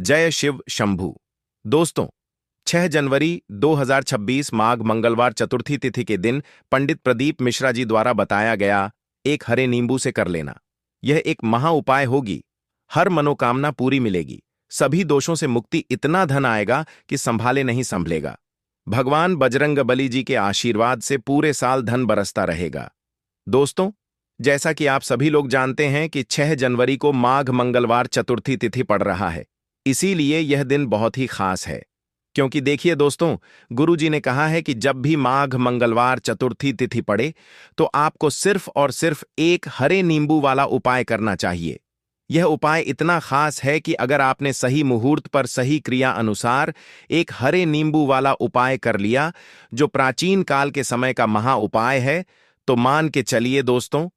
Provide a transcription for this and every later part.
जय शिव शंभू। दोस्तों, 6 जनवरी 2026 माघ मंगलवार चतुर्थी तिथि के दिन पंडित प्रदीप मिश्रा जी द्वारा बताया गया एक हरे नींबू से कर लेना। यह एक महा उपाय होगी। हर मनोकामना पूरी मिलेगी। सभी दोषों से मुक्ति, इतना धन आएगा कि संभाले नहीं संभलेगा। भगवान बजरंगबली जी के आशीर्वाद से पूरे साल धन बरसता रहेगा। दोस्तों, जैसा कि आप सभी लोग जानते हैं कि 6 जनवरी को माघ मंगलवार चतुर्थी तिथि पड़ रहा है। इसीलिए यह दिन बहुत ही खास है। क्योंकि देखिए दोस्तों, गुरु जी ने कहा है कि जब भी माघ मंगलवार चतुर्थी तिथि पड़े तो आपको सिर्फ और सिर्फ एक हरे नींबू वाला उपाय करना चाहिए। यह उपाय इतना खास है कि अगर आपने सही मुहूर्त पर सही क्रिया अनुसार एक हरे नींबू वाला उपाय कर लिया, जो प्राचीन काल के समय का महा उपाय है, तो मान के चलिए दोस्तों,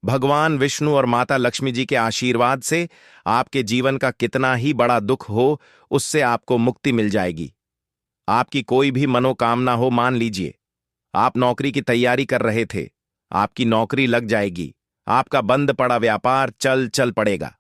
भगवान विष्णु और माता लक्ष्मी जी के आशीर्वाद से आपके जीवन का कितना ही बड़ा दुख हो, उससे आपको मुक्ति मिल जाएगी। आपकी कोई भी मनोकामना हो, मान लीजिए आप नौकरी की तैयारी कर रहे थे, आपकी नौकरी लग जाएगी। आपका बंद पड़ा व्यापार चल पड़ेगा।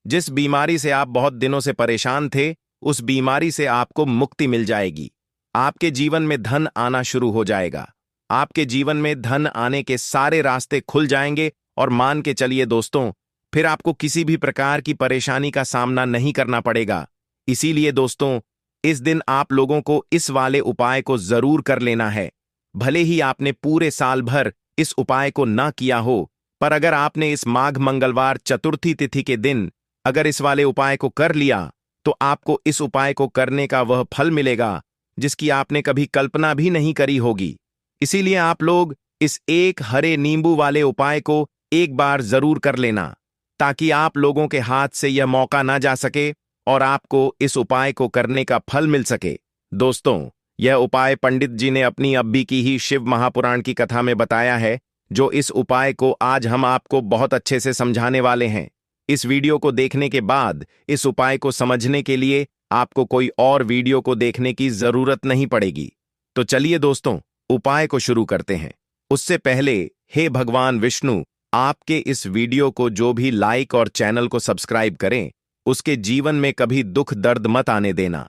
जिस बीमारी से आप बहुत दिनों से परेशान थे, उस बीमारी से आपको मुक्ति मिल जाएगी। आपके जीवन में धन आना शुरू हो जाएगा। आपके जीवन में धन आने के सारे रास्ते खुल जाएंगे और मान के चलिए दोस्तों, फिर आपको किसी भी प्रकार की परेशानी का सामना नहीं करना पड़ेगा। इसीलिए दोस्तों, इस दिन आप लोगों को इस वाले उपाय को जरूर कर लेना है। भले ही आपने पूरे साल भर इस उपाय को ना किया हो, पर अगर आपने इस माघ मंगलवार चतुर्थी तिथि के दिन अगर इस वाले उपाय को कर लिया, तो आपको इस उपाय को करने का वह फल मिलेगा जिसकी आपने कभी कल्पना भी नहीं करी होगी। इसीलिए आप लोग इस एक हरे नींबू वाले उपाय को एक बार जरूर कर लेना, ताकि आप लोगों के हाथ से यह मौका ना जा सके और आपको इस उपाय को करने का फल मिल सके। दोस्तों, यह उपाय पंडित जी ने अपनी अब्बी की ही शिव महापुराण की कथा में बताया है, जो इस उपाय को आज हम आपको बहुत अच्छे से समझाने वाले हैं। इस वीडियो को देखने के बाद इस उपाय को समझने के लिए आपको कोई और वीडियो को देखने की जरूरत नहीं पड़ेगी। तो चलिए दोस्तों, उपाय को शुरू करते हैं। उससे पहले, हे भगवान विष्णु, आपके इस वीडियो को जो भी लाइक और चैनल को सब्सक्राइब करें, उसके जीवन में कभी दुख दर्द मत आने देना।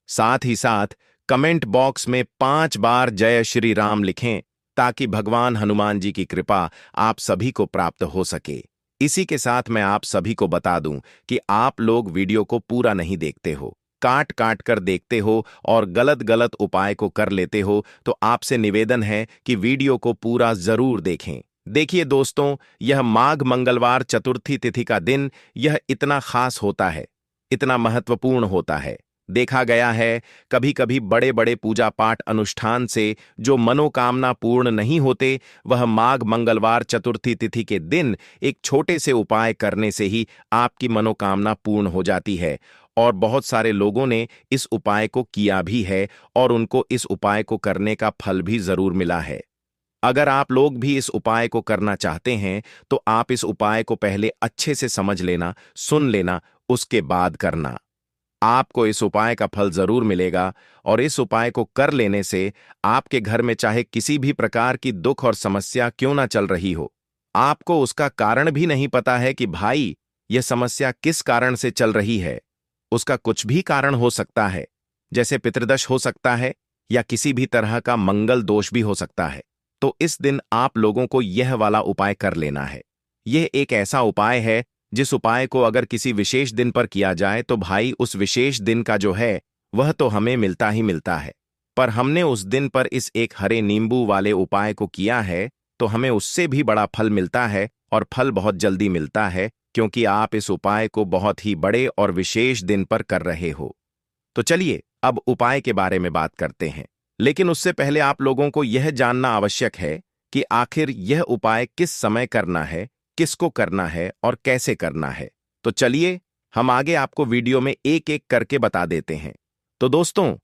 साथ ही साथ कमेंट बॉक्स में 5 बार जय श्री राम लिखें, ताकि भगवान हनुमान जी की कृपा आप सभी को प्राप्त हो सके। इसी के साथ मैं आप सभी को बता दूं कि आप लोग वीडियो को पूरा नहीं देखते हो, काट काट कर देखते हो और गलत गलत उपाय को कर लेते हो, तो आपसे निवेदन है कि वीडियो को पूरा जरूर देखें। देखिए दोस्तों, यह माघ मंगलवार चतुर्थी तिथि का दिन यह इतना खास होता है, इतना महत्वपूर्ण होता है। देखा गया है, कभी कभी बड़े बड़े पूजा पाठ अनुष्ठान से जो मनोकामना पूर्ण नहीं होते, वह माघ मंगलवार चतुर्थी तिथि के दिन एक छोटे से उपाय करने से ही आपकी मनोकामना पूर्ण हो जाती है। और बहुत सारे लोगों ने इस उपाय को किया भी है और उनको इस उपाय को करने का फल भी जरूर मिला है। अगर आप लोग भी इस उपाय को करना चाहते हैं, तो आप इस उपाय को पहले अच्छे से समझ लेना, सुन लेना, उसके बाद करना। आपको इस उपाय का फल जरूर मिलेगा और इस उपाय को कर लेने से आपके घर में चाहे किसी भी प्रकार की दुख और समस्या क्यों ना चल रही हो, आपको उसका कारण भी नहीं पता है कि भाई यह समस्या किस कारण से चल रही है। उसका कुछ भी कारण हो सकता है, जैसे पितृदोष हो सकता है या किसी भी तरह का मंगल दोष भी हो सकता है। तो इस दिन आप लोगों को यह वाला उपाय कर लेना है। यह एक ऐसा उपाय है जिस उपाय को अगर किसी विशेष दिन पर किया जाए, तो भाई उस विशेष दिन का जो है वह तो हमें मिलता ही मिलता है। पर हमने उस दिन पर इस एक हरे नींबू वाले उपाय को किया है, तो हमें उससे भी बड़ा फल मिलता है और फल बहुत जल्दी मिलता है, क्योंकि आप इस उपाय को बहुत ही बड़े और विशेष दिन पर कर रहे हो। तो चलिए अब उपाय के बारे में बात करते हैं। लेकिन उससे पहले आप लोगों को यह जानना आवश्यक है कि आखिर यह उपाय किस समय करना है, किसको करना है और कैसे करना है। तो चलिए हम आगे आपको वीडियो में एक एक करके बता देते हैं। तो दोस्तों,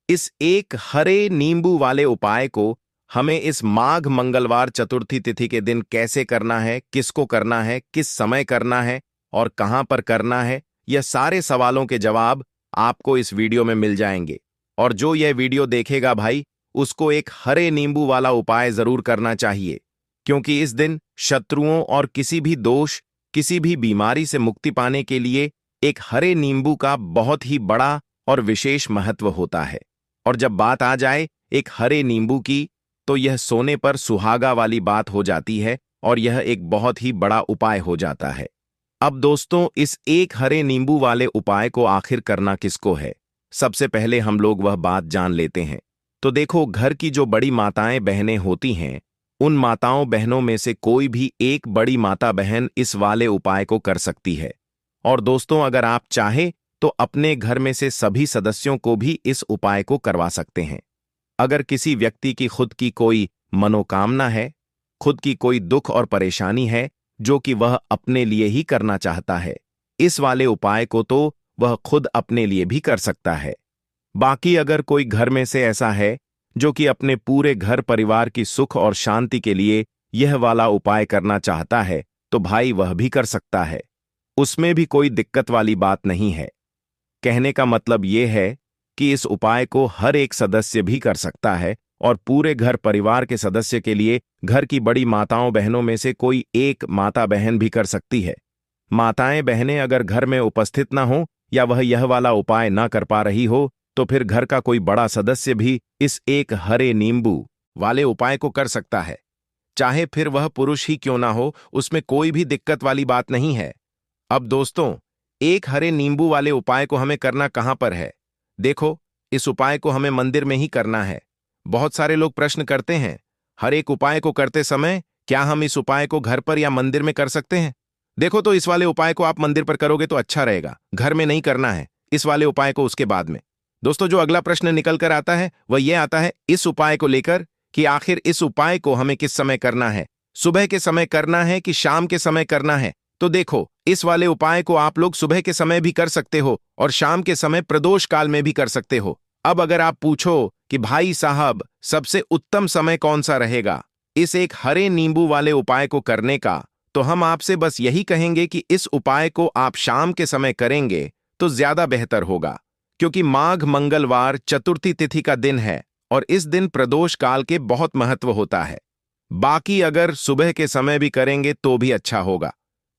इस एक हरे नींबू वाले उपाय को हमें इस माघ मंगलवार चतुर्थी तिथि के दिन कैसे करना है, किसको करना है, किस समय करना है और कहां पर करना है, यह सारे सवालों के जवाब आपको इस वीडियो में मिल जाएंगे। और जो यह वीडियो देखेगा भाई, उसको एक हरे नींबू वाला उपाय जरूर करना चाहिए, क्योंकि इस दिन शत्रुओं और किसी भी दोष, किसी भी बीमारी से मुक्ति पाने के लिए एक हरे नींबू का बहुत ही बड़ा और विशेष महत्व होता है। और जब बात आ जाए एक हरे नींबू की, तो यह सोने पर सुहागा वाली बात हो जाती है और यह एक बहुत ही बड़ा उपाय हो जाता है। अब दोस्तों, इस एक हरे नींबू वाले उपाय को आखिर करना किसको है, सबसे पहले हम लोग वह बात जान लेते हैं। तो देखो, घर की जो बड़ी माताएं बहनें होती हैं, उन माताओं बहनों में से कोई भी एक बड़ी माता बहन इस वाले उपाय को कर सकती है। और दोस्तों, अगर आप चाहे तो अपने घर में से सभी सदस्यों को भी इस उपाय को करवा सकते हैं। अगर किसी व्यक्ति की खुद की कोई मनोकामना है, खुद की कोई दुख और परेशानी है जो कि वह अपने लिए ही करना चाहता है, इस वाले उपाय को तो वह खुद अपने लिए भी कर सकता है। बाकी अगर कोई घर में से ऐसा है जो कि अपने पूरे घर परिवार की सुख और शांति के लिए यह वाला उपाय करना चाहता है, तो भाई वह भी कर सकता है। उसमें भी कोई दिक्कत वाली बात नहीं है। कहने का मतलब यह है कि इस उपाय को हर एक सदस्य भी कर सकता है और पूरे घर परिवार के सदस्य के लिए घर की बड़ी माताओं बहनों में से कोई एक माता बहन भी कर सकती है। माताएं बहनें अगर घर में उपस्थित ना हो या वह यह वाला उपाय ना कर पा रही हो, तो फिर घर का कोई बड़ा सदस्य भी इस एक हरे नींबू वाले उपाय को कर सकता है। चाहे फिर वह पुरुष ही क्यों ना हो, उसमें कोई भी दिक्कत वाली बात नहीं है। अब दोस्तों, एक हरे नींबू वाले उपाय को हमें करना कहां पर है? देखो, इस उपाय को हमें मंदिर में ही करना है। बहुत सारे लोग प्रश्न करते हैं, हर एक उपाय को करते समय क्या हम इस उपाय को घर पर या मंदिर में कर सकते हैं? देखो, तो इस वाले उपाय को आप मंदिर पर करोगे तो अच्छा रहेगा, घर में नहीं करना है। इस वाले उपाय को उसके बाद में। दोस्तों, जो अगला प्रश्न निकल कर आता है वह यह आता है इस उपाय को लेकर कि आखिर इस उपाय को हमें किस समय करना है, सुबह के समय करना है कि शाम के समय करना है? तो देखो, इस वाले उपाय को आप लोग सुबह के समय भी कर सकते हो और शाम के समय प्रदोष काल में भी कर सकते हो। अब अगर आप पूछो कि भाई साहब, सबसे उत्तम समय कौन सा रहेगा इस एक हरे नींबू वाले उपाय को करने का, तो हम आपसे बस यही कहेंगे कि इस उपाय को आप शाम के समय करेंगे तो ज्यादा बेहतर होगा, क्योंकि माघ मंगलवार चतुर्थी तिथि का दिन है और इस दिन प्रदोष काल के बहुत महत्व होता है। बाकी अगर सुबह के समय भी करेंगे तो भी अच्छा होगा,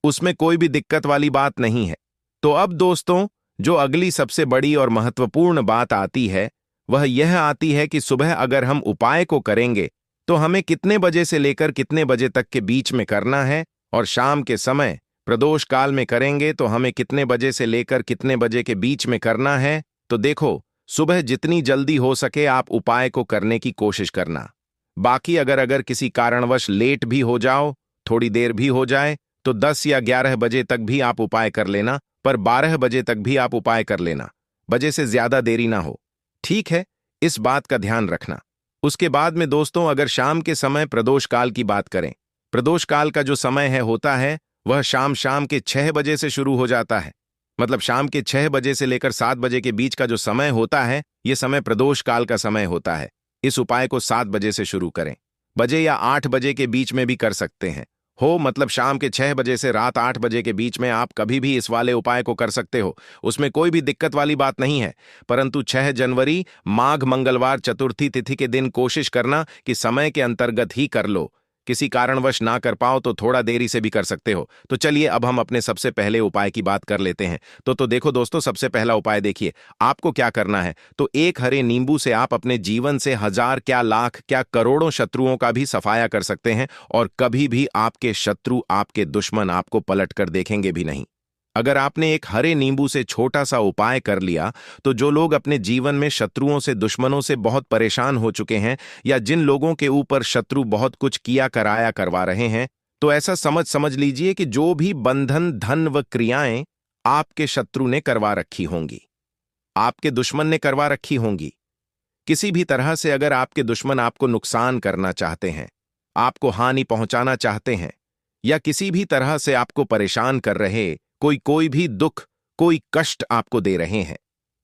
उसमें कोई भी दिक्कत वाली बात नहीं है। तो अब दोस्तों, जो अगली सबसे बड़ी और महत्वपूर्ण बात आती है वह यह आती है कि सुबह अगर हम उपाय को करेंगे तो हमें कितने बजे से लेकर कितने बजे तक के बीच में करना है, और शाम के समय प्रदोष काल में करेंगे तो हमें कितने बजे से लेकर कितने बजे के बीच में करना है। तो देखो, सुबह जितनी जल्दी हो सके आप उपाय को करने की कोशिश करना। बाकी अगर किसी कारणवश लेट भी हो जाओ, थोड़ी देर भी हो जाए, तो 10 या 11 बजे तक भी आप उपाय कर लेना, पर 12 बजे तक भी आप उपाय कर लेना, बजे से ज्यादा देरी ना हो। ठीक है, इस बात का ध्यान रखना। उसके बाद में दोस्तों, अगर शाम के समय प्रदोष काल की बात करें, प्रदोष काल का जो समय है होता है वह शाम के 6 बजे से शुरू हो जाता है। मतलब शाम के 6 बजे से लेकर 7 बजे के बीच का जो समय होता है, यह समय प्रदोष काल का समय होता है। इस उपाय को 7 बजे से शुरू करें, बजे या 8 बजे के बीच में भी कर सकते हैं। मतलब शाम के 6 बजे से रात 8 बजे के बीच में आप कभी भी इस वाले उपाय को कर सकते हो, उसमें कोई भी दिक्कत वाली बात नहीं है। परंतु 6 जनवरी माघ मंगलवार चतुर्थी तिथि के दिन कोशिश करना कि समय के अंतर्गत ही कर लो। किसी कारणवश ना कर पाओ तो थोड़ा देरी से भी कर सकते हो। तो चलिए अब हम अपने सबसे पहले उपाय की बात कर लेते हैं। तो देखो दोस्तों, सबसे पहला उपाय देखिए, आपको क्या करना है। तो एक हरे नींबू से आप अपने जीवन से हजार क्या लाख क्या करोड़ों शत्रुओं का भी सफाया कर सकते हैं और कभी भी आपके शत्रु, आपके दुश्मन आपको पलट कर देखेंगे भी नहीं। अगर आपने एक हरे नींबू से छोटा सा उपाय कर लिया, तो जो लोग अपने जीवन में शत्रुओं से, दुश्मनों से बहुत परेशान हो चुके हैं, या जिन लोगों के ऊपर शत्रु बहुत कुछ किया कराया करवा रहे हैं, तो ऐसा समझ लीजिए कि जो भी बंधन, धन व क्रियाएं आपके शत्रु ने करवा रखी होंगी, आपके दुश्मन ने करवा रखी होंगी। किसी भी तरह से अगर आपके दुश्मन आपको नुकसान करना चाहते हैं, आपको हानि पहुंचाना चाहते हैं, या किसी भी तरह से आपको परेशान कर रहे, कोई भी दुख, कोई कष्ट आपको दे रहे हैं,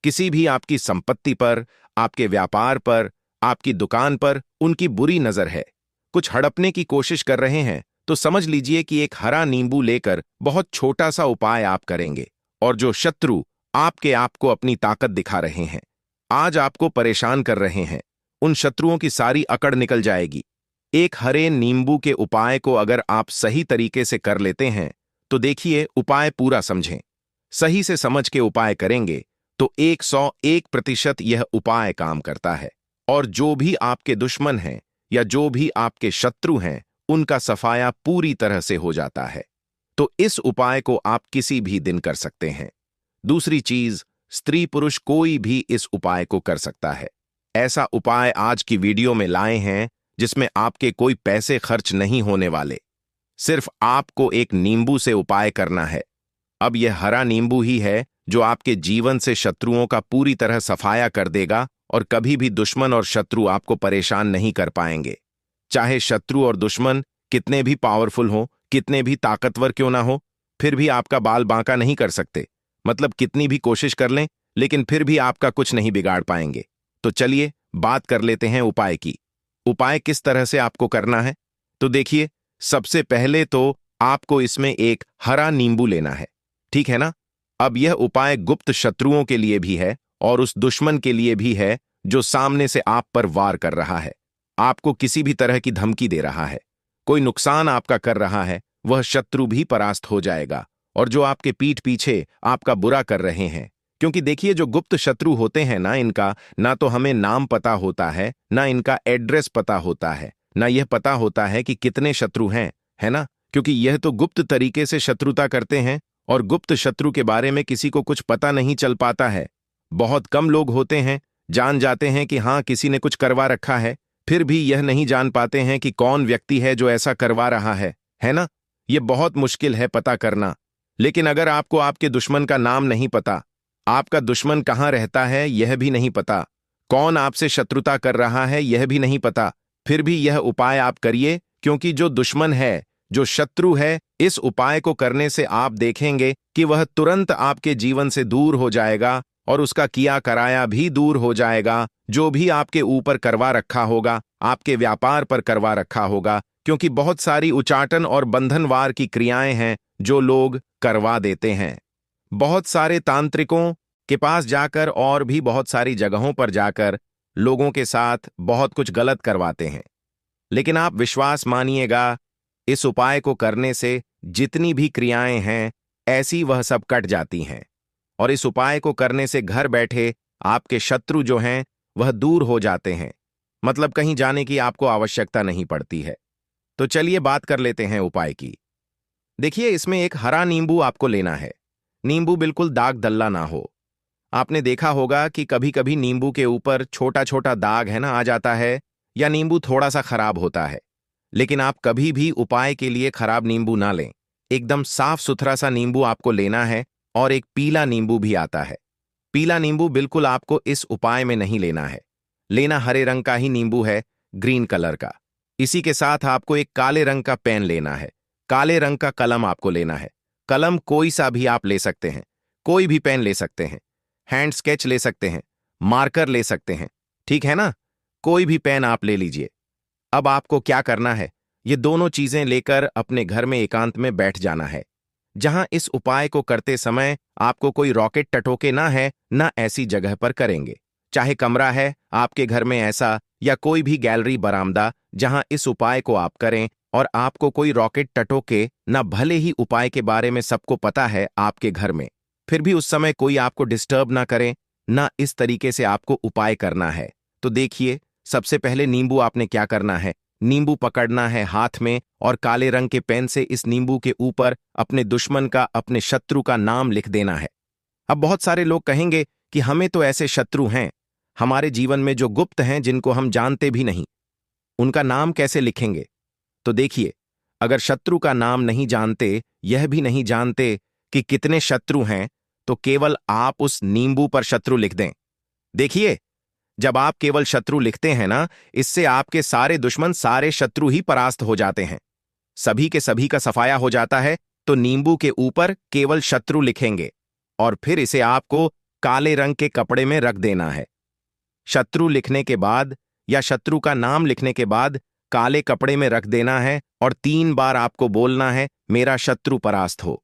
किसी भी आपकी संपत्ति पर, आपके व्यापार पर, आपकी दुकान पर उनकी बुरी नजर है, कुछ हड़पने की कोशिश कर रहे हैं, तो समझ लीजिए कि एक हरा नींबू लेकर बहुत छोटा सा उपाय आप करेंगे, और जो शत्रु आपको अपनी ताकत दिखा रहे हैं, आज आपको परेशान कर रहे हैं, उन शत्रुओं की सारी अकड़ निकल जाएगी। एक हरे नींबू के उपाय को अगर आप सही तरीके से कर लेते हैं, तो देखिए, उपाय पूरा समझें। सही से समझ के उपाय करेंगे तो 101% यह उपाय काम करता है और जो भी आपके दुश्मन हैं या जो भी आपके शत्रु हैं उनका सफाया पूरी तरह से हो जाता है। तो इस उपाय को आप किसी भी दिन कर सकते हैं। दूसरी चीज, स्त्री पुरुष कोई भी इस उपाय को कर सकता है। ऐसा उपाय आज की वीडियो में लाए हैं जिसमें आपके कोई पैसे खर्च नहीं होने वाले। सिर्फ आपको एक नींबू से उपाय करना है। अब यह हरा नींबू ही है जो आपके जीवन से शत्रुओं का पूरी तरह सफाया कर देगा और कभी भी दुश्मन और शत्रु आपको परेशान नहीं कर पाएंगे। चाहे शत्रु और दुश्मन कितने भी पावरफुल हो, कितने भी ताकतवर क्यों ना हो, फिर भी आपका बाल बांका नहीं कर सकते। मतलब कितनी भी कोशिश कर लें लेकिन फिर भी आपका कुछ नहीं बिगाड़ पाएंगे। तो चलिए बात कर लेते हैं उपाय की। उपाय किस तरह से आपको करना है तो देखिए, सबसे पहले तो आपको इसमें एक हरा नींबू लेना है, ठीक है ना। अब यह उपाय गुप्त शत्रुओं के लिए भी है और उस दुश्मन के लिए भी है जो सामने से आप पर वार कर रहा है, आपको किसी भी तरह की धमकी दे रहा है, कोई नुकसान आपका कर रहा है। वह शत्रु भी परास्त हो जाएगा और जो आपके पीठ पीछे आपका बुरा कर रहे हैं, क्योंकि देखिए जो गुप्त शत्रु होते हैं ना, इनका ना तो हमें नाम पता होता है, ना इनका एड्रेस पता होता है, ना यह पता होता है कि कितने शत्रु हैं, है ना। क्योंकि यह तो गुप्त तरीके से शत्रुता करते हैं और गुप्त शत्रु के बारे में किसी को कुछ पता नहीं चल पाता है। बहुत कम लोग होते हैं जान जाते हैं कि हाँ किसी ने कुछ करवा रखा है, फिर भी यह नहीं जान पाते हैं कि कौन व्यक्ति है जो ऐसा करवा रहा है ना। यह बहुत मुश्किल है पता करना। लेकिन अगर आपको आपके दुश्मन का नाम नहीं पता, आपका दुश्मन कहाँ रहता है यह भी नहीं पता, कौन आपसे शत्रुता कर रहा है यह भी नहीं पता, फिर भी यह उपाय आप करिए। क्योंकि जो दुश्मन है, जो शत्रु है, इस उपाय को करने से आप देखेंगे कि वह तुरंत आपके जीवन से दूर हो जाएगा और उसका किया कराया भी दूर हो जाएगा। जो भी आपके ऊपर करवा रखा होगा, आपके व्यापार पर करवा रखा होगा, क्योंकि बहुत सारी उचाटन और बंधनवार की क्रियाएं हैं जो लोग करवा देते हैं। बहुत सारे तांत्रिकों के पास जाकर और भी बहुत सारी जगहों पर जाकर लोगों के साथ बहुत कुछ गलत करवाते हैं। लेकिन आप विश्वास मानिएगा, इस उपाय को करने से जितनी भी क्रियाएं हैं ऐसी वह सब कट जाती हैं और इस उपाय को करने से घर बैठे आपके शत्रु जो हैं वह दूर हो जाते हैं। मतलब कहीं जाने की आपको आवश्यकता नहीं पड़ती है। तो चलिए बात कर लेते हैं उपाय की। देखिए, इसमें एक हरा नींबू आपको लेना है। नींबू बिल्कुल दाग दल्ला ना हो। आपने देखा होगा कि कभी कभी नींबू के ऊपर छोटा छोटा दाग है ना आ जाता है, या नींबू थोड़ा सा खराब होता है। लेकिन आप कभी भी उपाय के लिए खराब नींबू ना लें। एकदम साफ सुथरा सा नींबू आपको लेना है। और एक पीला नींबू भी आता है। पीला नींबू बिल्कुल आपको इस उपाय में नहीं लेना है। लेना हरे रंग का ही नींबू है, ग्रीन कलर का। इसी के साथ आपको एक काले रंग का पेन लेना है। काले रंग का कलम आपको लेना है। कलम कोई सा भी आप ले सकते हैं, कोई भी पेन ले सकते हैं, हैंड स्केच ले सकते हैं, मार्कर ले सकते हैं, ठीक है ना। कोई भी पेन आप ले लीजिए। अब आपको क्या करना है, ये दोनों चीजें लेकर अपने घर में एकांत में बैठ जाना है, जहां इस उपाय को करते समय आपको कोई रॉकेट टटोके ना है, ना ऐसी जगह पर करेंगे। चाहे कमरा है आपके घर में ऐसा, या कोई भी गैलरी बरामदा जहां इस उपाय को आप करें और आपको कोई रॉकेट टटोके ना, भले ही उपाय के बारे में सबको पता है आपके घर में, फिर भी उस समय कोई आपको डिस्टर्ब ना करें ना। इस तरीके से आपको उपाय करना है। तो देखिए, सबसे पहले नींबू आपने क्या करना है, नींबू पकड़ना है हाथ में और काले रंग के पेन से इस नींबू के ऊपर अपने दुश्मन का, अपने शत्रु का नाम लिख देना है। अब बहुत सारे लोग कहेंगे कि हमें तो ऐसे शत्रु हैं हमारे जीवन में जो गुप्त हैं, जिनको हम जानते भी नहीं, उनका नाम कैसे लिखेंगे। तो देखिए, अगर शत्रु का नाम नहीं जानते, यह भी नहीं जानते कि कितने शत्रु हैं, तो केवल आप उस नींबू पर शत्रु लिख दें। देखिए, जब आप केवल शत्रु लिखते हैं ना, इससे आपके सारे दुश्मन, सारे शत्रु ही परास्त हो जाते हैं, सभी के सभी का सफाया हो जाता है। तो नींबू के ऊपर केवल शत्रु लिखेंगे और फिर इसे आपको काले रंग के कपड़े में रख देना है। शत्रु लिखने के बाद या शत्रु का नाम लिखने के बाद काले कपड़े में रख देना है और 3 बार आपको बोलना है, मेरा शत्रु परास्त हो,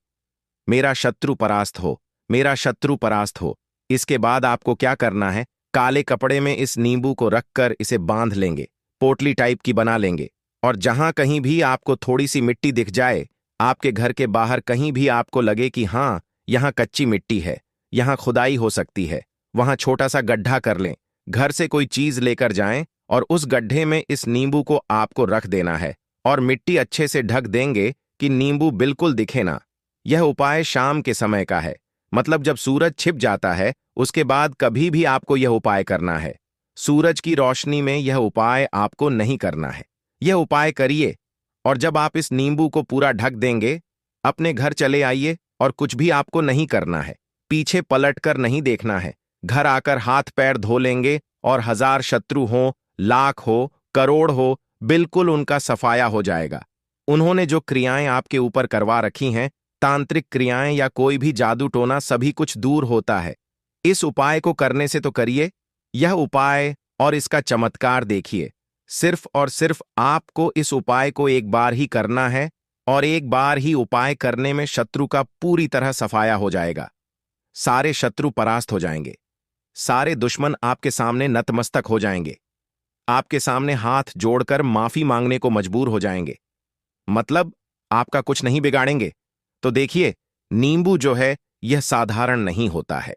मेरा शत्रु परास्त हो, मेरा शत्रु परास्त हो। इसके बाद आपको क्या करना है, काले कपड़े में इस नींबू को रखकर इसे बांध लेंगे, पोटली टाइप की बना लेंगे। और जहां कहीं भी आपको थोड़ी सी मिट्टी दिख जाए, आपके घर के बाहर कहीं भी आपको लगे कि हाँ यहाँ कच्ची मिट्टी है, यहाँ खुदाई हो सकती है, वहां छोटा सा गड्ढा कर लें, घर से कोई चीज लेकर जाएं और उस गड्ढे में इस नींबू को आपको रख देना है और मिट्टी अच्छे से ढक देंगे कि नींबू बिल्कुल दिखे ना। यह उपाय शाम के समय का है, मतलब जब सूरज छिप जाता है उसके बाद कभी भी आपको यह उपाय करना है। सूरज की रोशनी में यह उपाय आपको नहीं करना है। यह उपाय करिए और जब आप इस नींबू को पूरा ढक देंगे, अपने घर चले आइए और कुछ भी आपको नहीं करना है। पीछे पलटकर नहीं देखना है। घर आकर हाथ पैर धो लेंगे और 1000 शत्रु हो, लाख हो, करोड़ हो, बिल्कुल उनका सफाया हो जाएगा। उन्होंने जो क्रियाएं आपके ऊपर करवा रखी हैं, तांत्रिक क्रियाएं या कोई भी जादू टोना, सभी कुछ दूर होता है। इस उपाय को करने से तो करिए। यह उपाय और इसका चमत्कार देखिए। सिर्फ और सिर्फ आपको इस उपाय को एक बार ही करना है और एक बार ही उपाय करने में शत्रु का पूरी तरह सफाया हो जाएगा। सारे शत्रु परास्त हो जाएंगे। सारे दुश्मन आपके सामने नतमस्तक हो जाएंगे। आपके सामने हाथ जोड़कर माफी मांगने को मजबूर हो जाएंगे। मतलब आपका कुछ नहीं बिगाड़ेंगे। तो देखिए, नींबू जो है यह साधारण नहीं होता है।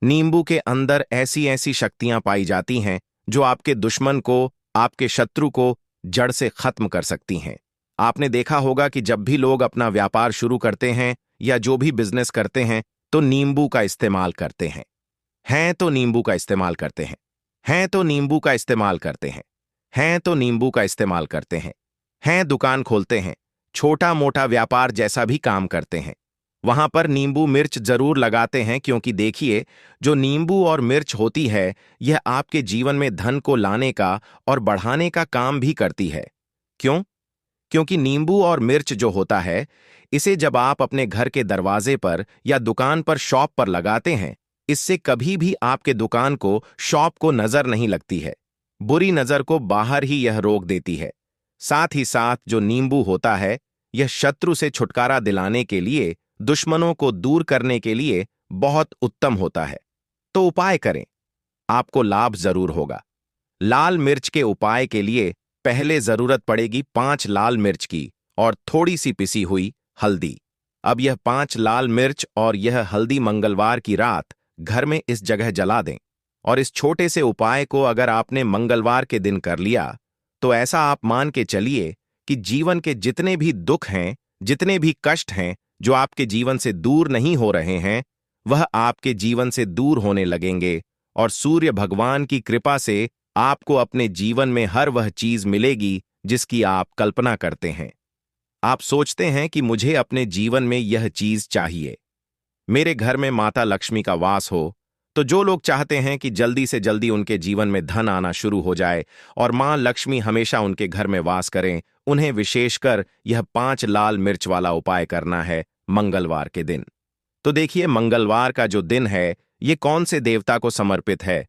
नींबू के अंदर ऐसी ऐसी शक्तियां पाई जाती हैं जो आपके दुश्मन को, आपके शत्रु को जड़ से खत्म कर सकती हैं। आपने देखा होगा कि जब भी लोग अपना व्यापार शुरू करते हैं या जो भी बिजनेस करते हैं तो नींबू का इस्तेमाल करते हैं। तो नींबू का इस्तेमाल करते हैं। तो नींबू का इस्तेमाल करते हैं। तो नींबू का इस्तेमाल करते हैं। दुकान खोलते हैं, छोटा मोटा व्यापार जैसा भी काम करते हैं, वहां पर नींबू मिर्च जरूर लगाते हैं, क्योंकि देखिए, जो नींबू और मिर्च होती है यह आपके जीवन में धन को लाने का और बढ़ाने का काम भी करती है। क्यों? क्योंकि नींबू और मिर्च जो होता है, इसे जब आप अपने घर के दरवाजे पर या दुकान पर, शॉप पर लगाते हैं, इससे कभी भी आपके दुकान को, शॉप को नजर नहीं लगती है। बुरी नजर को बाहर ही यह रोक देती है। साथ ही साथ जो नींबू होता है यह शत्रु से छुटकारा दिलाने के लिए, दुश्मनों को दूर करने के लिए बहुत उत्तम होता है। तो उपाय करें, आपको लाभ जरूर होगा। लाल मिर्च के उपाय के लिए पहले जरूरत पड़ेगी 5 लाल मिर्च की और थोड़ी सी पिसी हुई हल्दी। अब यह 5 लाल मिर्च और यह हल्दी मंगलवार की रात घर में इस जगह जला दें। और इस छोटे से उपाय को अगर आपने मंगलवार के दिन कर लिया तो ऐसा आप मान के चलिए कि जीवन के जितने भी दुख हैं, जितने भी कष्ट हैं जो आपके जीवन से दूर नहीं हो रहे हैं, वह आपके जीवन से दूर होने लगेंगे और सूर्य भगवान की कृपा से आपको अपने जीवन में हर वह चीज मिलेगी जिसकी आप कल्पना करते हैं। आप सोचते हैं कि मुझे अपने जीवन में यह चीज चाहिए, मेरे घर में माता लक्ष्मी का वास हो। तो जो लोग चाहते हैं कि जल्दी से जल्दी उनके जीवन में धन आना शुरू हो जाए और मां लक्ष्मी हमेशा उनके घर में वास करें, उन्हें विशेषकर यह 5 लाल मिर्च वाला उपाय करना है मंगलवार के दिन। तो देखिए, मंगलवार का जो दिन है ये कौन से देवता को समर्पित है?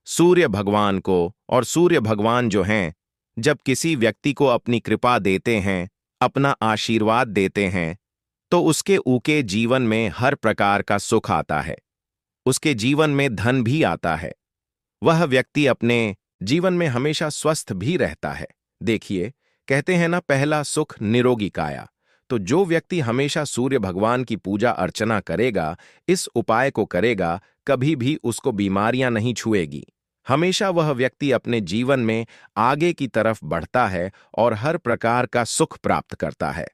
सूर्य भगवान को। और सूर्य भगवान जो हैं, जब किसी व्यक्ति को अपनी कृपा देते हैं, अपना आशीर्वाद देते हैं, तो उसके ऊके जीवन में हर प्रकार का सुख आता है, उसके जीवन में धन भी आता है। वह व्यक्ति अपने जीवन में हमेशा स्वस्थ भी रहता है। देखिए, कहते हैं ना, पहला सुख निरोगी काया। तो जो व्यक्ति हमेशा सूर्य भगवान की पूजा अर्चना करेगा, इस उपाय को करेगा, कभी भी उसको बीमारियां नहीं छुएगी। हमेशा वह व्यक्ति अपने जीवन में आगे की तरफ बढ़ता है और हर प्रकार का सुख प्राप्त करता है।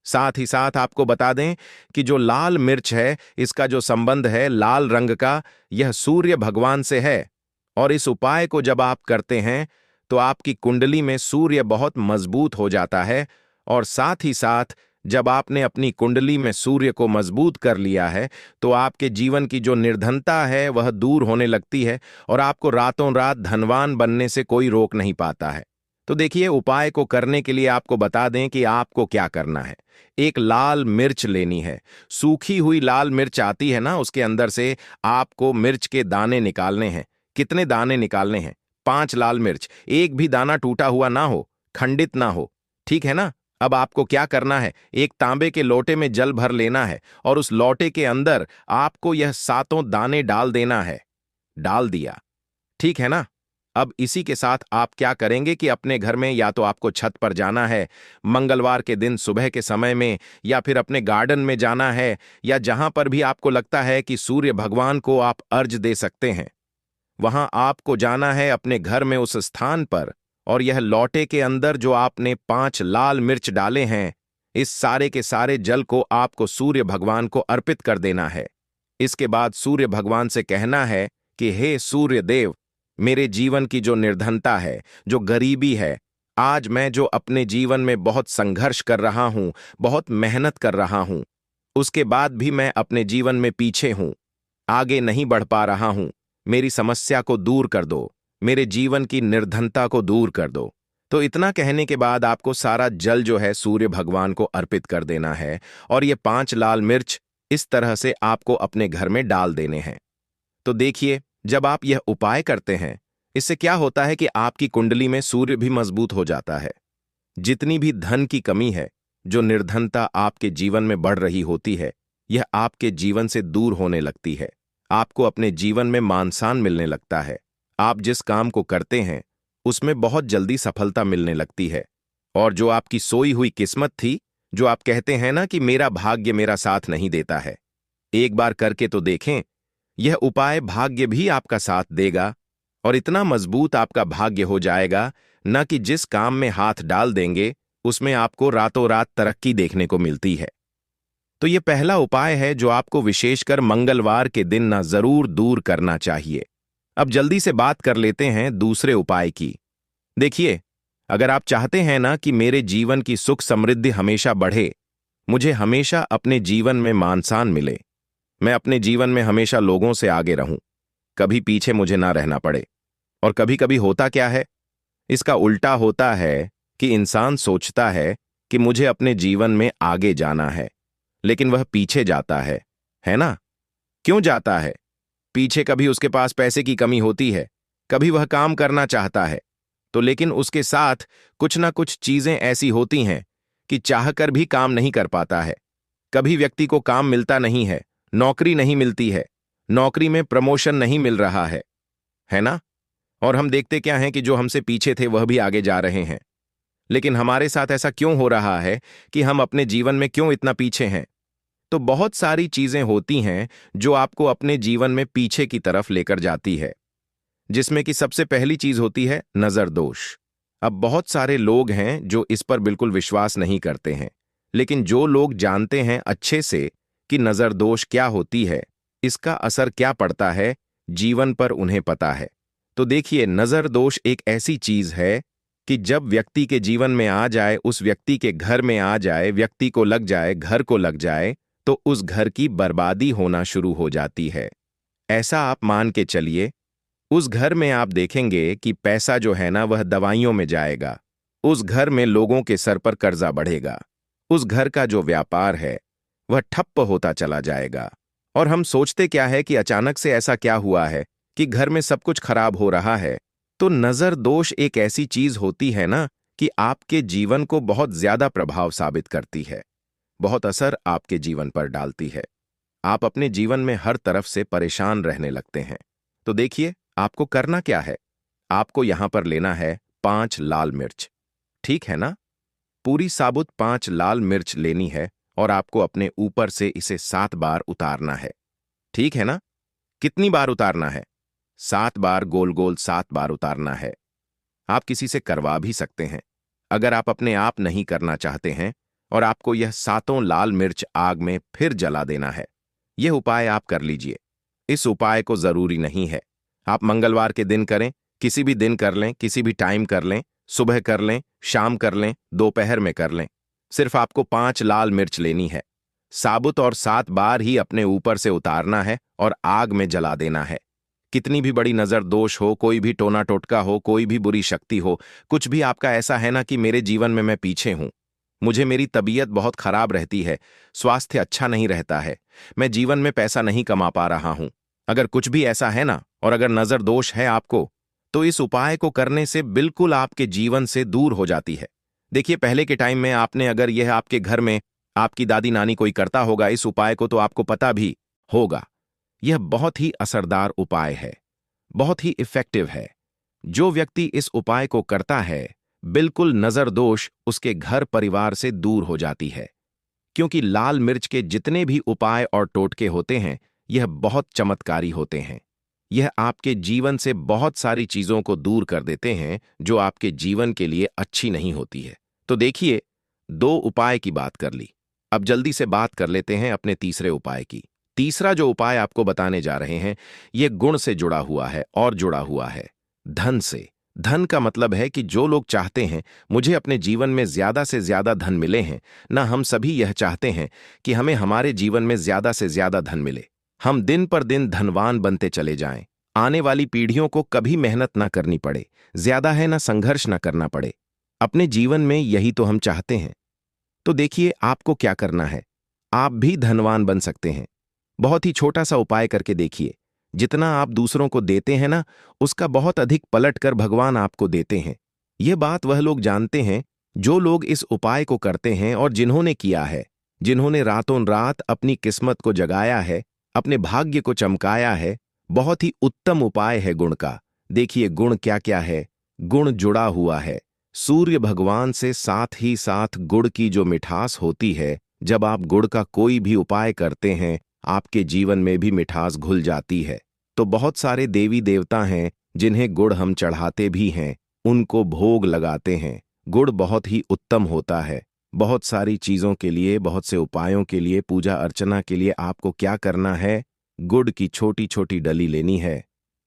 साथ ही साथ आपको बता दें कि जो लाल मिर्च है, इसका जो संबंध है लाल रंग का, यह सूर्य भगवान से है। और इस उपाय को जब आप करते हैं तो आपकी कुंडली में सूर्य बहुत मजबूत हो जाता है। और साथ ही साथ जब आपने अपनी कुंडली में सूर्य को मजबूत कर लिया है तो आपके जीवन की जो निर्धनता है वह दूर होने लगती है और आपको रातों रात धनवान बनने से कोई रोक नहीं पाता है। तो देखिए, उपाय को करने के लिए आपको बता दें कि आपको क्या करना है। एक लाल मिर्च लेनी है, सूखी हुई लाल मिर्च आती है ना, उसके अंदर से आपको मिर्च के दाने निकालने हैं। कितने दाने निकालने हैं? 5 लाल मिर्च। एक भी दाना टूटा हुआ ना हो, खंडित ना हो, ठीक है ना? अब आपको क्या करना है, एक तांबे के लोटे में जल भर लेना है और उस लोटे के अंदर आपको यह 7 दाने डाल देना है। डाल दिया, ठीक है ना? अब इसी के साथ आप क्या करेंगे कि अपने घर में या तो आपको छत पर जाना है मंगलवार के दिन सुबह के समय में, या फिर अपने गार्डन में जाना है, या जहां पर भी आपको लगता है कि सूर्य भगवान को आप अर्घ दे सकते हैं, वहां आपको जाना है अपने घर में उस स्थान पर। और यह लौटे के अंदर जो आपने 5 लाल मिर्च डाले हैं, इस सारे के सारे जल को आपको सूर्य भगवान को अर्पित कर देना है। इसके बाद सूर्य भगवान से कहना है कि हे सूर्य देव, मेरे जीवन की जो निर्धनता है, जो गरीबी है, आज मैं जो अपने जीवन में बहुत संघर्ष कर रहा हूं, बहुत मेहनत कर रहा हूं, उसके बाद भी मैं अपने जीवन में पीछे हूं, आगे नहीं बढ़ पा रहा हूं, मेरी समस्या को दूर कर दो, मेरे जीवन की निर्धनता को दूर कर दो। तो इतना कहने के बाद आपको सारा जल जो है सूर्य भगवान को अर्पित कर देना है, और ये 5 लाल मिर्च इस तरह से आपको अपने घर में डाल देने हैं। तो देखिए, जब आप यह उपाय करते हैं, इससे क्या होता है कि आपकी कुंडली में सूर्य भी मजबूत हो जाता है। जितनी भी धन की कमी है, जो निर्धनता आपके जीवन में बढ़ रही होती है, यह आपके जीवन से दूर होने लगती है। आपको अपने जीवन में मान सम्मान मिलने लगता है। आप जिस काम को करते हैं उसमें बहुत जल्दी सफलता मिलने लगती है। और जो आपकी सोई हुई किस्मत थी, जो आप कहते हैं ना कि मेरा भाग्य मेरा साथ नहीं देता है, एक बार करके तो देखें। यह उपाय भाग्य भी आपका साथ देगा, और इतना मजबूत आपका भाग्य हो जाएगा न कि जिस काम में हाथ डाल देंगे उसमें आपको रातों रात तरक्की देखने को मिलती है। तो यह पहला उपाय है जो आपको विशेषकर मंगलवार के दिन ना जरूर दूर करना चाहिए। अब जल्दी से बात कर लेते हैं दूसरे उपाय की। देखिए, अगर आप चाहते हैं ना कि मेरे जीवन की सुख समृद्धि हमेशा बढ़े, मुझे हमेशा अपने जीवन में मान सम्मान मिले, मैं अपने जीवन में हमेशा लोगों से आगे रहूं, कभी पीछे मुझे ना रहना पड़े। और कभी कभी होता क्या है, इसका उल्टा होता है कि इंसान सोचता है कि मुझे अपने जीवन में आगे जाना है, लेकिन वह पीछे जाता है ना? क्यों जाता है पीछे? कभी उसके पास पैसे की कमी होती है, कभी वह काम करना चाहता है, तो लेकिन उसके साथ कुछ ना कुछ चीजें ऐसी होती हैं कि चाहकर भी काम नहीं कर पाता है। कभी व्यक्ति को काम मिलता नहीं है, नौकरी नहीं मिलती है, नौकरी में प्रमोशन नहीं मिल रहा है ना? और हम देखते क्या हैं कि जो हमसे पीछे थे वह भी आगे जा रहे हैं। लेकिन हमारे साथ ऐसा क्यों हो रहा है कि हम अपने जीवन में क्यों इतना पीछे हैं? तो बहुत सारी चीजें होती हैं जो आपको अपने जीवन में पीछे की तरफ लेकर जाती है, जिसमें कि सबसे पहली चीज होती है नजर दोष। अब बहुत सारे लोग हैं जो इस पर बिल्कुल विश्वास नहीं करते हैं, लेकिन जो लोग जानते हैं अच्छे से कि नजर दोष क्या होती है, इसका असर क्या पड़ता है जीवन पर, उन्हें पता है। तो देखिए, नजर दोष एक ऐसी चीज है कि जब व्यक्ति के जीवन में आ जाए, उस व्यक्ति के घर में आ जाए, व्यक्ति को लग जाए, घर को लग जाए, तो उस घर की बर्बादी होना शुरू हो जाती है। ऐसा आप मान के चलिए, उस घर में आप देखेंगे कि पैसा जो है ना वह दवाइयों में जाएगा, उस घर में लोगों के सर पर कर्जा बढ़ेगा, उस घर का जो व्यापार है वह ठप्प होता चला जाएगा। और हम सोचते क्या है कि अचानक से ऐसा क्या हुआ है कि घर में सब कुछ खराब हो रहा है। तो नजर दोष एक ऐसी चीज होती है ना कि आपके जीवन को बहुत ज्यादा प्रभाव साबित करती है, बहुत असर आपके जीवन पर डालती है। आप अपने जीवन में हर तरफ से परेशान रहने लगते हैं। तो देखिए, आपको करना क्या है। आपको यहां पर लेना है 5 लाल मिर्च, ठीक है ना? पूरी साबुत 5 लाल मिर्च लेनी है, और आपको अपने ऊपर से इसे 7 बार उतारना है, ठीक है ना? कितनी बार उतारना है? 7 बार, गोल गोल 7 बार उतारना है। आप किसी से करवा भी सकते हैं, अगर आप अपने आप नहीं करना चाहते हैं। और आपको यह 7 लाल मिर्च आग में फिर जला देना है। यह उपाय आप कर लीजिए। इस उपाय को जरूरी नहीं है आप मंगलवार के दिन करें, किसी भी दिन कर लें, किसी भी टाइम कर लें, सुबह कर लें, शाम कर लें, दोपहर में कर लें। सिर्फ आपको 5 लाल मिर्च लेनी है, साबुत, और 7 बार ही अपने ऊपर से उतारना है और आग में जला देना है। कितनी भी बड़ी नजर दोष हो, कोई भी टोना टोटका हो, कोई भी बुरी शक्ति हो, कुछ भी आपका ऐसा है ना कि मेरे जीवन में मैं पीछे हूं, मुझे मेरी तबीयत बहुत खराब रहती है, स्वास्थ्य अच्छा नहीं रहता है, मैं जीवन में पैसा नहीं कमा पा रहा हूं, अगर कुछ भी ऐसा है ना, और अगर नजर दोष है आपको, तो इस उपाय को करने से बिल्कुल आपके जीवन से दूर हो जाती है। देखिए, पहले के टाइम में आपने, अगर यह आपके घर में आपकी दादी नानी कोई करता होगा इस उपाय को, तो आपको पता भी होगा। यह बहुत ही असरदार उपाय है, बहुत ही इफेक्टिव है। जो व्यक्ति इस उपाय को करता है, बिल्कुल नजर दोष उसके घर परिवार से दूर हो जाती है। क्योंकि लाल मिर्च के जितने भी उपाय और टोटके होते हैं, यह बहुत चमत्कारी होते हैं। यह आपके जीवन से बहुत सारी चीजों को दूर कर देते हैं जो आपके जीवन के लिए अच्छी नहीं होती है। तो देखिए, 2 उपाय की बात कर ली। अब जल्दी से बात कर लेते हैं अपने तीसरे उपाय की। तीसरा जो उपाय आपको बताने जा रहे हैं, यह गुण से जुड़ा हुआ है और जुड़ा हुआ है धन से। धन का मतलब है कि जो लोग चाहते हैं मुझे अपने जीवन में ज्यादा से ज्यादा धन मिले हैं, ना हम सभी यह चाहते हैं कि हमें हमारे जीवन में ज्यादा से ज्यादा धन मिले। हम दिन पर दिन धनवान बनते चले जाएं, आने वाली पीढ़ियों को कभी मेहनत ना करनी पड़े, ज्यादा है ना संघर्ष ना करना पड़े। अपने जीवन में यही तो हम चाहते हैं। तो देखिए, आपको क्या करना है। आप भी धनवान बन सकते हैं। बहुत ही छोटा सा उपाय करके देखिए। जितना आप दूसरों को देते हैं ना, उसका बहुत अधिक पलट कर भगवान आपको देते हैं। ये बात वह लोग जानते हैं जो लोग इस उपाय को करते हैं और जिन्होंने किया है, जिन्होंने रातों रात अपनी किस्मत को जगाया है, अपने भाग्य को चमकाया है। बहुत ही उत्तम उपाय है गुण का। देखिए गुण क्या क्या है। गुण जुड़ा हुआ है सूर्य भगवान से, साथ ही साथ गुड़ की जो मिठास होती है, जब आप गुड़ का कोई भी उपाय करते हैं, आपके जीवन में भी मिठास घुल जाती है। तो बहुत सारे देवी देवता हैं जिन्हें गुड़ हम चढ़ाते भी हैं, उनको भोग लगाते हैं। गुड़ बहुत ही उत्तम होता है। बहुत सारी चीजों के लिए, बहुत से उपायों के लिए, पूजा अर्चना के लिए आपको क्या करना है, गुड़ की छोटी छोटी डली लेनी है।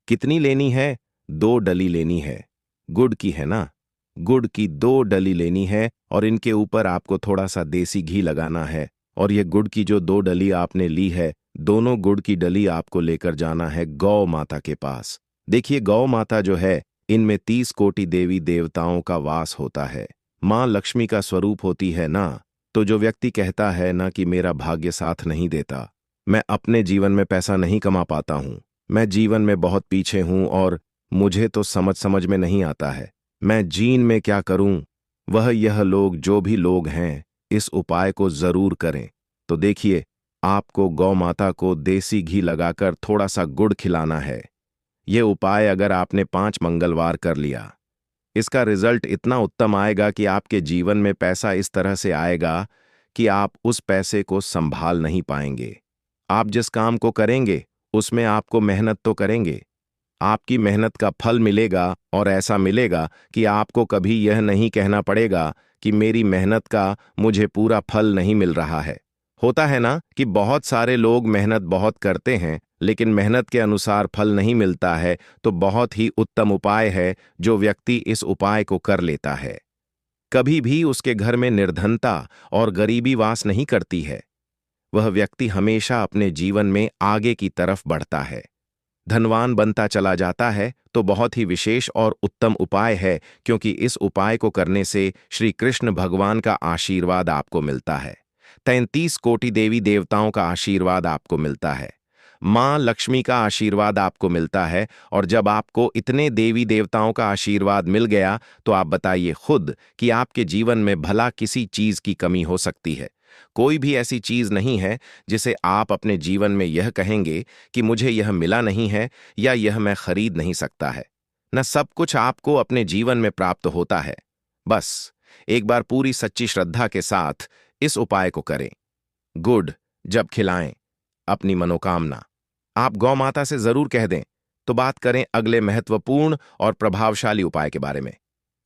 कितनी लेनी है? 2 डली लेनी है। गुड़ की है ना? गुड़ की 2 डली लेनी है और इनके ऊपर आपको थोड़ा सा देसी घी लगाना है। और ये गुड़ की जो 2 डली आपने ली है, दोनों गुड़ की डली आपको लेकर जाना है गौ माता के पास। देखिए गौ माता जो है, इनमें 30 कोटि देवी देवताओं का वास होता है। माँ लक्ष्मी का स्वरूप होती है ना। तो जो व्यक्ति कहता है ना कि मेरा भाग्य साथ नहीं देता, मैं अपने जीवन में पैसा नहीं कमा पाता हूँ, मैं जीवन में बहुत पीछे हूँ और मुझे तो समझ में नहीं आता है, मैं जीन में क्या करूं, वह यह लोग जो भी लोग हैं इस उपाय को जरूर करें। तो देखिए, आपको गौ माता को देसी घी लगाकर थोड़ा सा गुड़ खिलाना है। यह उपाय अगर आपने 5 मंगलवार कर लिया, इसका रिजल्ट इतना उत्तम आएगा कि आपके जीवन में पैसा इस तरह से आएगा कि आप उस पैसे को संभाल नहीं पाएंगे। आप जिस काम को करेंगे उसमें आपको मेहनत तो करेंगे, आपकी मेहनत का फल मिलेगा और ऐसा मिलेगा कि आपको कभी यह नहीं कहना पड़ेगा कि मेरी मेहनत का मुझे पूरा फल नहीं मिल रहा है। होता है ना कि बहुत सारे लोग मेहनत बहुत करते हैं लेकिन मेहनत के अनुसार फल नहीं मिलता है। तो बहुत ही उत्तम उपाय है जो व्यक्ति इस उपाय को कर लेता है, कभी भी उसके घर में निर्धनता और गरीबी वास नहीं करती है। वह व्यक्ति हमेशा अपने जीवन में आगे की तरफ बढ़ता है, धनवान बनता चला जाता है। तो बहुत ही विशेष और उत्तम उपाय है, क्योंकि इस उपाय को करने से श्री कृष्ण भगवान का आशीर्वाद आपको मिलता है, 33 कोटि देवी देवताओं का आशीर्वाद आपको मिलता है, माँ लक्ष्मी का आशीर्वाद आपको मिलता है। और जब आपको इतने देवी देवताओं का आशीर्वाद मिल गया तो आप बताइए खुद कि आपके जीवन में भला किसी चीज की कमी हो सकती है? कोई भी ऐसी चीज नहीं है जिसे आप अपने जीवन में यह कहेंगे कि मुझे यह मिला नहीं है या यह मैं खरीद नहीं सकता है। न सब कुछ आपको अपने जीवन में प्राप्त होता है। बस एक बार पूरी सच्ची श्रद्धा के साथ इस उपाय को करें। गुड जब खिलाएं अपनी मनोकामना आप गौ माता से जरूर कह दें। तो बात करें अगले महत्वपूर्ण और प्रभावशाली उपाय के बारे में।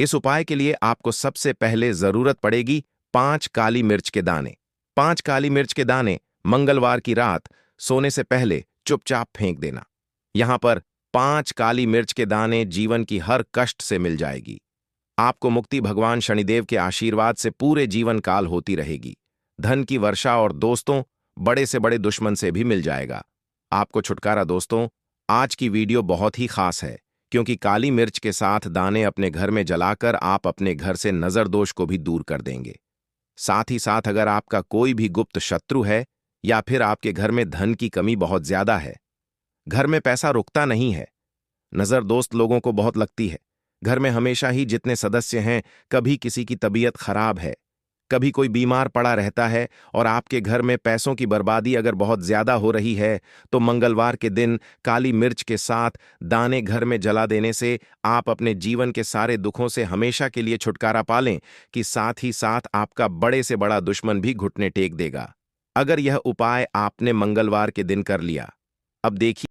इस उपाय के लिए आपको सबसे पहले जरूरत पड़ेगी 5 काली मिर्च के दाने। 5 काली मिर्च के दाने मंगलवार की रात सोने से पहले चुपचाप फेंक देना। यहां पर 5 काली मिर्च के दाने जीवन की हर कष्ट से मिल जाएगी। आपको मुक्ति भगवान शनिदेव के आशीर्वाद से पूरे जीवन काल होती रहेगी। धन की वर्षा और दोस्तों, बड़े से बड़े दुश्मन से भी मिल जाएगा। आपको छुटकारा। दोस्तों, आज की वीडियो बहुत ही खास है क्योंकि काली मिर्च के साथ दाने अपने घर में जलाकर आप अपने घर से नजर दोष को भी दूर कर देंगे। साथ ही साथ अगर आपका कोई भी गुप्त शत्रु है या फिर आपके घर में धन की कमी बहुत ज्यादा है, घर में पैसा रुकता नहीं है, नजर दोस्त लोगों को बहुत लगती है, घर में हमेशा ही जितने सदस्य हैं कभी किसी की तबीयत खराब है, कभी कोई बीमार पड़ा रहता है और आपके घर में पैसों की बर्बादी अगर बहुत ज्यादा हो रही है, तो मंगलवार के दिन काली मिर्च के साथ दाने घर में जला देने से आप अपने जीवन के सारे दुखों से हमेशा के लिए छुटकारा पा लें, कि साथ ही साथ आपका बड़े से बड़ा दुश्मन भी घुटने टेक देगा। अगर यह उपाय आपने मंगलवार के दिन कर लिया, अब देखिए